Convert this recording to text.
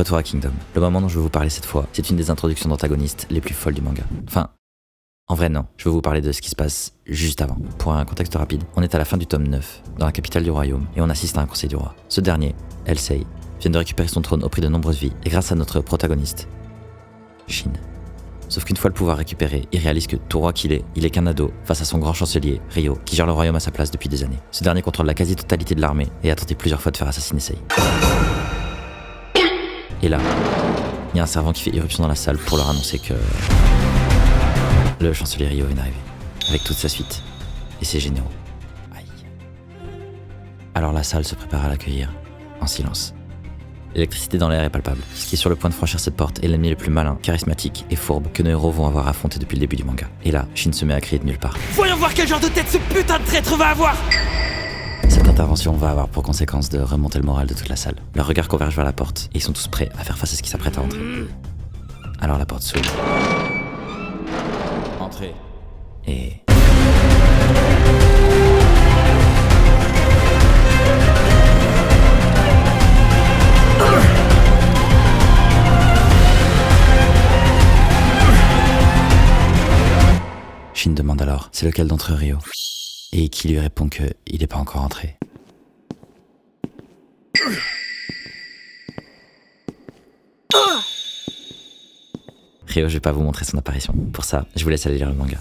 Retour à Kingdom. Le moment dont je veux vous parler cette fois, c'est une des introductions d'antagonistes les plus folles du manga. Enfin, en vrai non, je veux vous parler de ce qui se passe juste avant. Pour un contexte rapide, on est à la fin du tome 9, dans la capitale du royaume, et on assiste à un conseil du roi. Ce dernier, Elsei, vient de récupérer son trône au prix de nombreuses vies, et grâce à notre protagoniste, Shin. Sauf qu'une fois le pouvoir récupéré, il réalise que tout roi qu'il est, il est qu'un ado face à son grand chancelier, Ryo, qui gère le royaume à sa place depuis des années. Ce dernier contrôle la quasi-totalité de l'armée et a tenté plusieurs fois de faire assassiner Sei. Et là, il y a un servant qui fait irruption dans la salle pour leur annoncer que le chancelier Ryo vient d'arriver, avec toute sa suite et ses généraux. Aïe. Alors la salle se prépare à l'accueillir, en silence. L'électricité dans l'air est palpable. Ce qui est sur le point de franchir cette porte est l'ennemi le plus malin, charismatique et fourbe que nos héros vont avoir affronté depuis le début du manga. Et là, Shin se met à crier de nulle part. Voyons voir quel genre de tête ce putain de traître va avoir. Cette intervention va avoir pour conséquence de remonter le moral de toute la salle. Leurs regards convergent vers la porte et ils sont tous prêts à faire face à ce qui s'apprête à entrer. Alors la porte s'ouvre. Entrez. Et... Shin demande alors c'est lequel d'entre eux Ryo, et qui lui répond que il n'est pas encore entré. Ryo, je vais pas vous montrer son apparition. Pour ça, je vous laisse aller lire le manga.